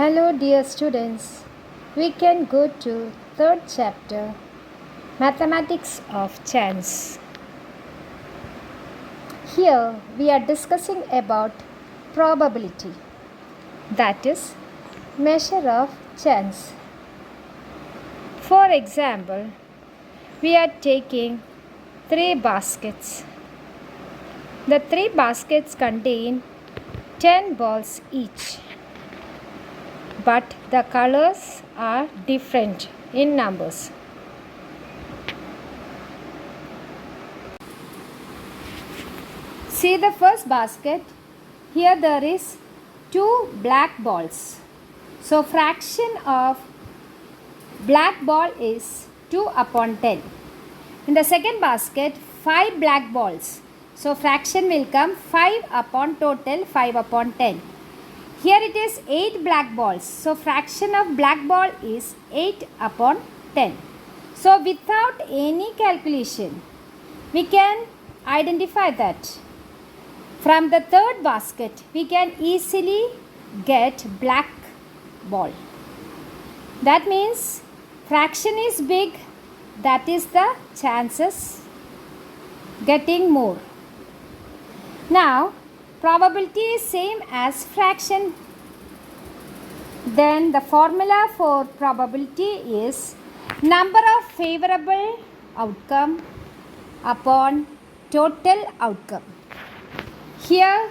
Hello, dear students. We can go to third chapter, Mathematics of Chance. Here we are discussing about probability, that is, measure of chance. For example, we are taking 3 baskets. The 3 baskets contain 10 balls each, but the colors are different in numbers. See the first basket. Here there is 2 black balls. So fraction of black ball is 2 upon 10. In the second basket, 5 black balls. So fraction will come 5 upon total 5 upon 10. Here it is 8 black balls. So fraction of black ball is 8 upon 10. So without any calculation, we can identify that. From the third basket, we can easily get black ball. That means fraction is big, that is the chances getting more. Now, probability is same as fraction. Then the formula for probability is number of favorable outcome upon total outcome. Here,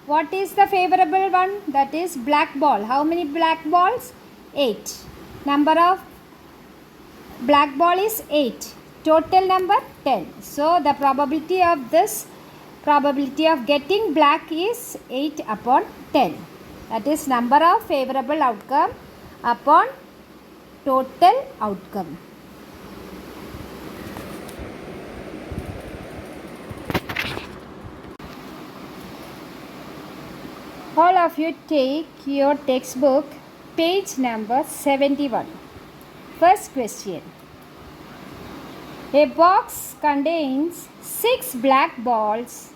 what is the favorable one? That is black ball. How many black balls? 8. Number of black ball is 8. Total number 10. So, the probability of getting black is 8 upon 10. That is number of favorable outcome upon total outcome. All of you take your textbook, page number 71. First question. A box contains 6 black balls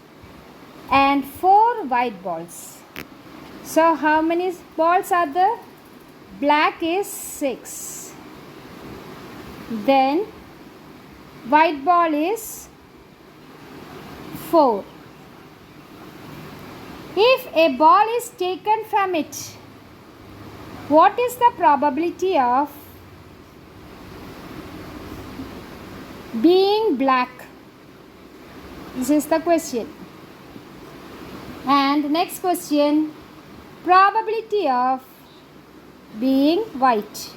and 4 white balls. So how many balls are there? Black is 6. Then white ball is 4. If a ball is taken from it, what is the probability of being black? This is the question. And next question, probability of being white.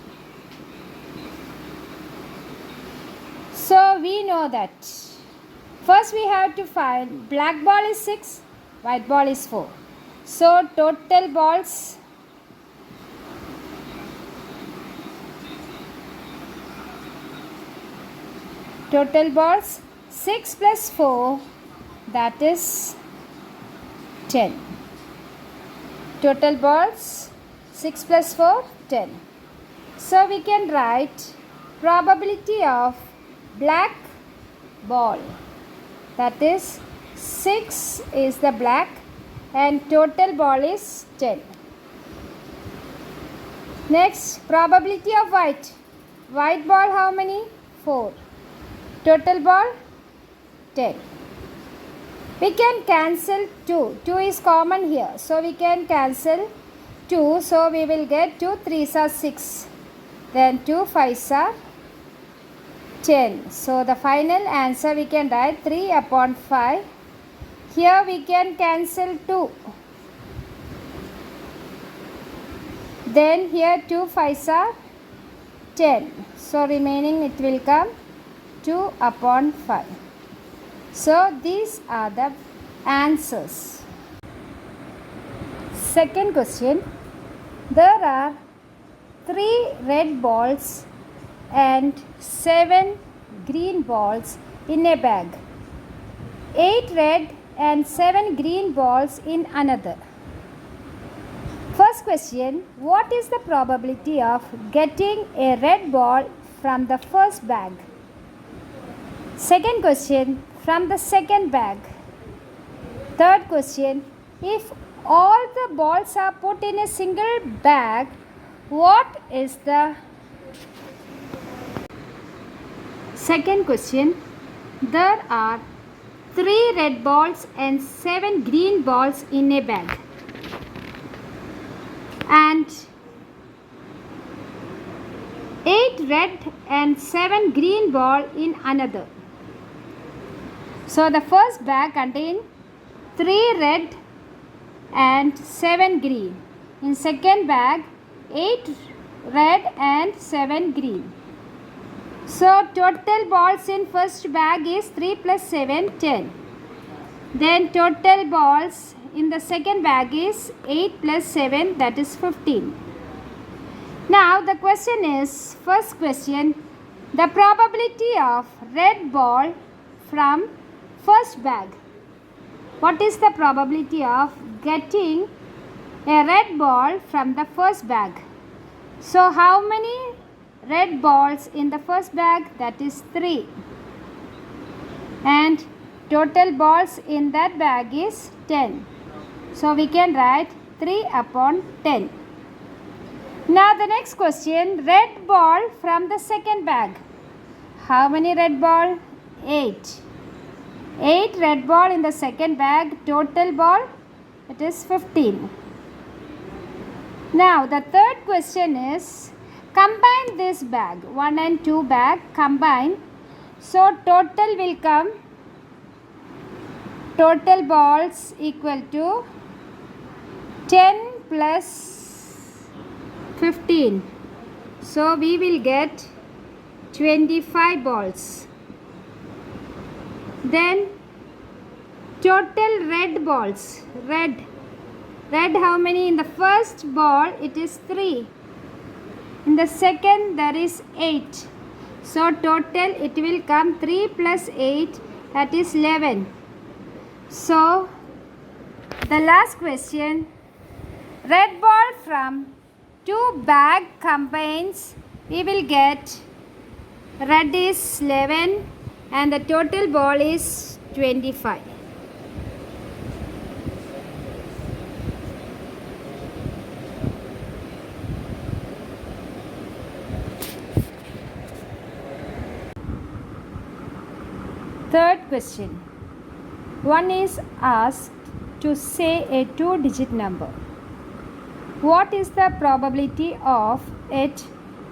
So we know that. First we have to find black ball is 6. White ball is 4. So total balls total balls 6 plus 4, that is 10. Total balls 6 plus 4, 10. So we can write probability of black ball, that is 6 is the black and total ball is 10. Next, probability of white. White ball how many? 4. Total ball 10. We can cancel 2. 2 is common here. So we can cancel 2. So we will get 2 3s are 6. Then 2 5s are 10. So the final answer we can write 3 upon 5. Here we can cancel 2. Then here 2 5s are 10. So remaining it will come 2 upon 5. So these are the answers. Second question. There are 3 red balls and 7 green balls in a bag. 8 red and 7 green balls in another. First question, what is the probability of getting a red ball from the first bag? Second question, from the second bag. Third question, if all the balls are put in a single bag, What is the second question? There are 3 red balls and 7 green balls in a bag, and 8 red and 7 green ball in another. So the first bag contains 3 red and 7 green. In second bag 8 red and 7 green. So total balls in first bag is 3 plus 7 10. Then total balls in the second bag is 8 plus 7, that is 15. Now the question is, first question, the probability of red ball from first bag. What is the probability of getting a red ball from the first bag? So how many red balls in the first bag? That is 3. And total balls in that bag is 10. So we can write 3 upon 10. Now the next question, red ball from the second bag. How many red ball? 8. 8 red ball in the second bag. Total ball, it is 15. Now the third question is, combine this bag, 1 and 2 bag, combine. So total will come, total balls equal to 10 plus 15. So we will get 25 balls. Then total red balls. Red how many? In the first ball it is 3. In the second there is 8. So total it will come 3 plus 8, that is 11. So the last question, red ball from 2 bag combines, we will get red is 11 and the total ball is 25. Third question, one is asked to say a 2-digit number. What is the probability of it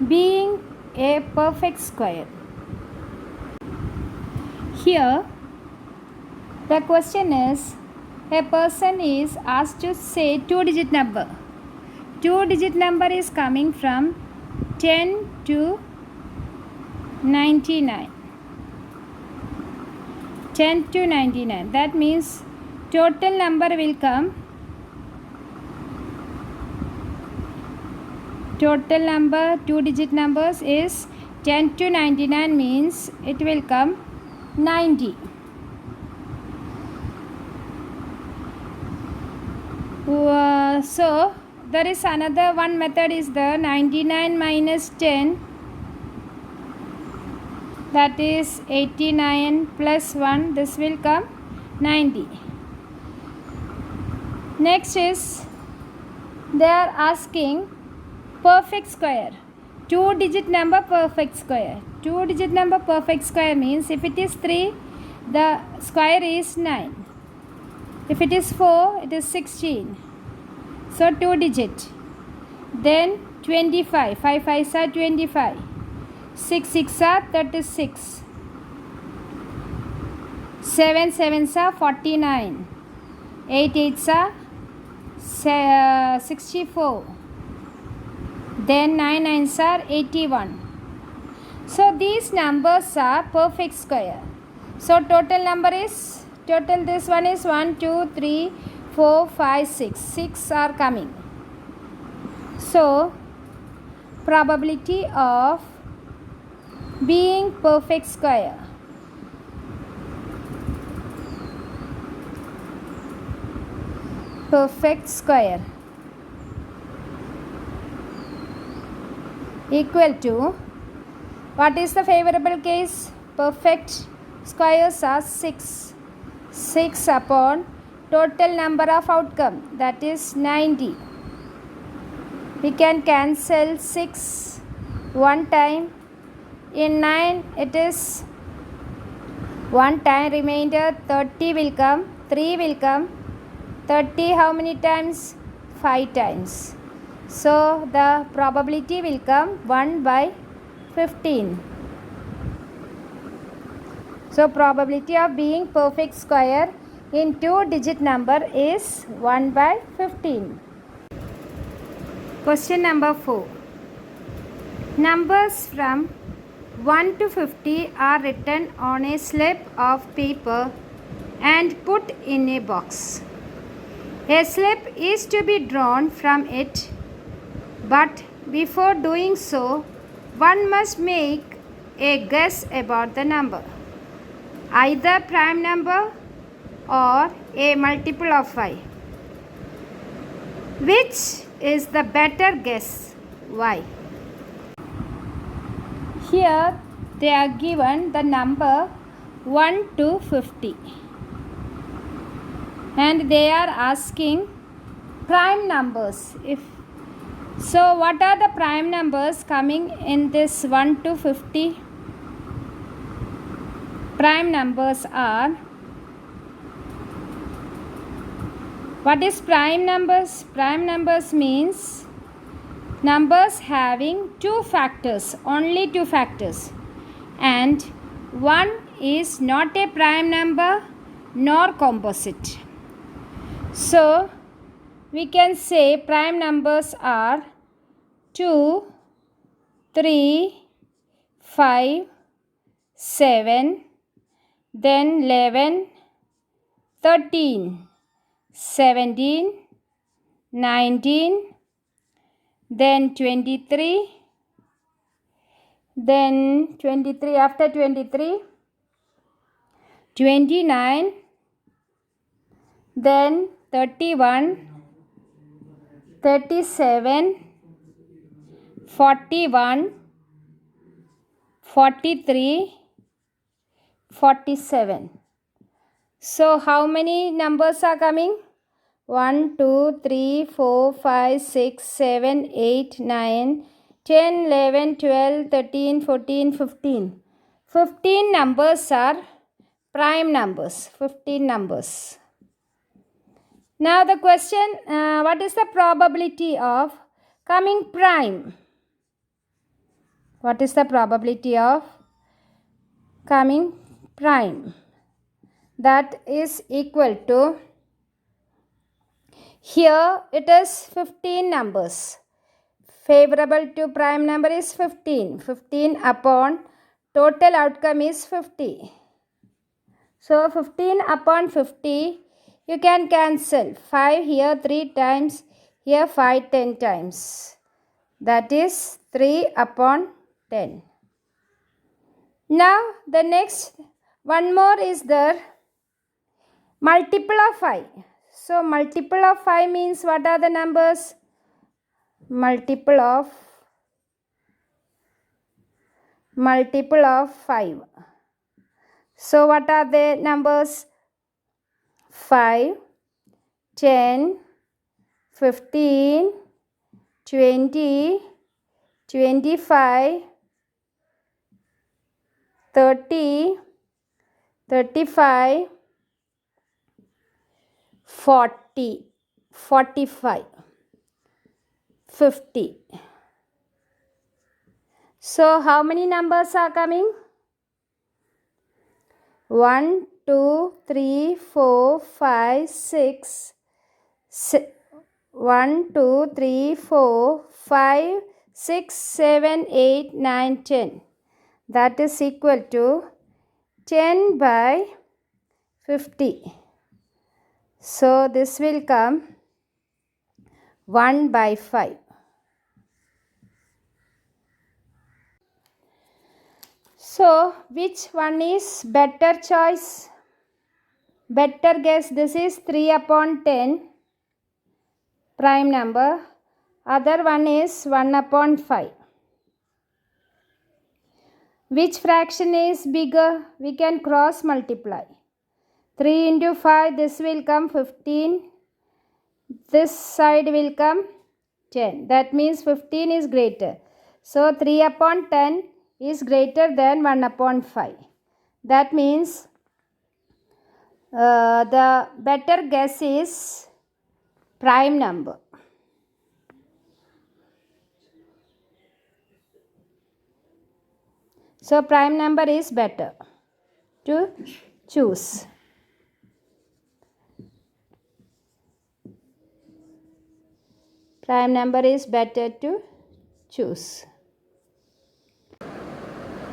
being a perfect square? Here the question is, a person is asked to say 2-digit number. 2-digit number is coming from 10 to 99. 10 to 99. That means total number will come, total number 2-digit numbers is 10 to 99, means it will come 90. So there is another one method is the 99 minus 10, that is 89 plus 1, this will come 90. Next is, they are asking perfect square, 2-digit number perfect square. 2-digit number perfect square means if it is 3, the square is 9. If it is 4, it is 16. So 2-digit. Then 25, 5 5s are 25. 6 6 are 36. 7 7s are 49. 8 8s are 64. Then 9 9s are 81. So these numbers are perfect square. So total number is, total this one is 1 2 3 4 5 6. 6 are coming. So probability of being perfect square. Perfect square equal to, what is the favorable case? Perfect squares are 6. 6 upon total number of outcome, that is 90. We can cancel 6 one time. In 9 it is one time, remainder 30 will come, 3 will come. 30 how many times? 5 times. So the probability will come 1 by 15. So probability of being perfect square in 2-digit number is 1 by 15. Question number 4. Numbers from 1 to 50 are written on a slip of paper and put in a box. A slip is to be drawn from it, but before doing so, one must make a guess about the number, either prime number or a multiple of 5. Which is the better guess? Why? Here they are given the number 1 to 50 and they are asking prime numbers. So what are the prime numbers coming in this 1 to 50? Prime numbers are, what is prime numbers? Prime numbers means numbers having 2 factors, only 2 factors, and 1 is not a prime number nor composite. So we can say prime numbers are 2, 3, 5, 7, then 11, 13, 17, 19, then 23, then 23, after 23, 29, then 31, 37, 41, 43, 47. So how many numbers are coming? 1, 2, 3, 4, 5, 6, 7, 8, 9, 10, 11, 12, 13, 14, 15. 15 numbers are prime numbers. 15 numbers. Now the question, what is the probability of coming prime? What is the probability of coming prime? That is equal to, here it is 15 numbers. Favorable to prime number is 15. 15 upon total outcome is 50. So 15 upon 50, you can cancel 5 here 3 times, here 5 10 times. That is 3 upon 10. Now the next one more is there, multiple of 5. So multiple of 5 means what are the numbers? Multiple of 5. So what are the numbers? 5, 10, 15, 20, 25, 30, 35, 40, 45, 50. So how many numbers are coming? 1, 2, 3, 4, 5, 6, 1, 2, 3, 4, 5, 6, 7, 8, 9, 10. That is equal to 10 by 50. So this will come 1 by 5. So which one is better choice? Better guess. This is 3 upon 10 prime number. Other one is 1 upon 5. Which fraction is bigger? We can cross multiply. 3 into 5, this will come 15. This side will come 10. That means 15 is greater. So 3 upon 10 is greater than 1 upon 5. That means the better guess is prime number. So prime number is better to choose. Prime number is better to choose.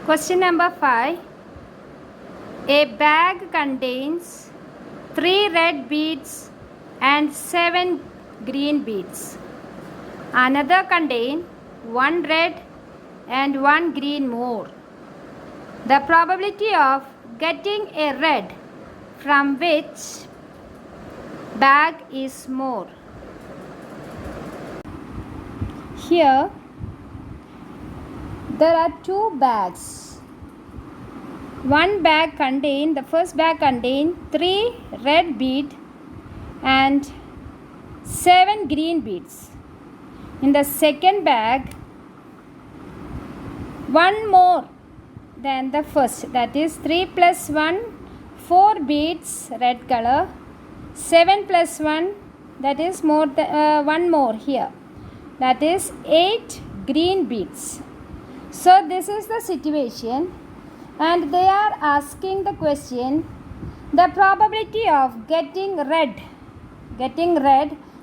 Question number 5. A bag contains 3 red beads and 7 green beads. Another contains 1 red and 1 green more. The probability of getting a red from which bag is more? Here there are 2 bags. The first bag contains 3 red beads and 7 green beads. In the second bag, 1 more than the first, that is 3 plus 1, 4 beads red color, 7 plus 1, that is more 1 more here, that is 8 green beads. So this is the situation, and they are asking the question, the probability of getting red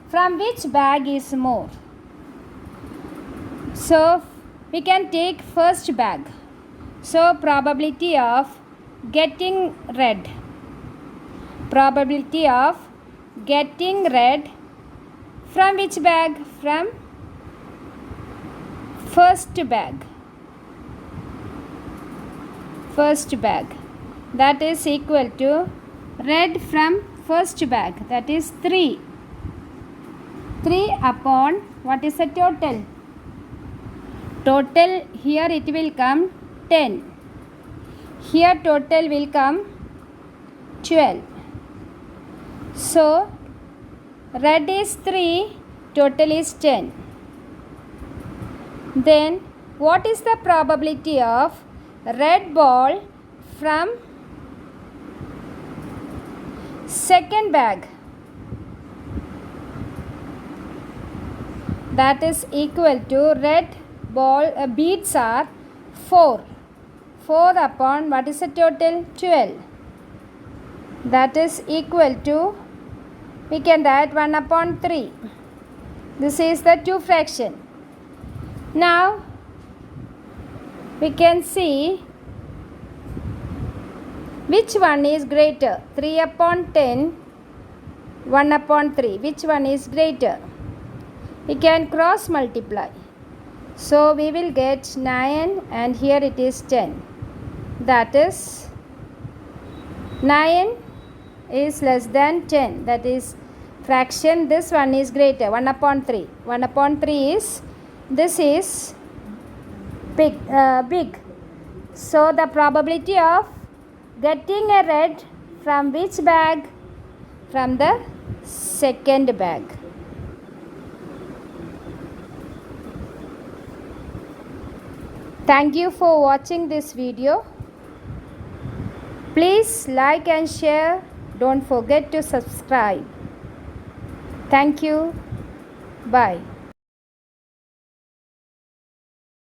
from which bag is more. So we can take first bag. So probability of getting red from which bag? From first bag, that is equal to red from first bag, that is 3 upon, what is the total? Total here it will come 10. Here total will come 12. So red is 3, total is 10. Then what is the probability of red ball from second bag? That is equal to red ball beads are 4 upon, what is the total? 12. That is equal to, we can write 1 upon 3. This is the 2 fraction. Now we can see which one is greater, 3 upon 10, 1 upon 3, which one is greater? We can cross multiply. So we will get 9 and here it is 10. That is 9 is less than 10. That is fraction, this one is greater, 1 upon 3. 1 upon 3 is, this is big. So the probability of getting a red from which bag? From the second bag. Thank you for watching this video. Please like and share. Don't forget to subscribe. Thank you. Bye.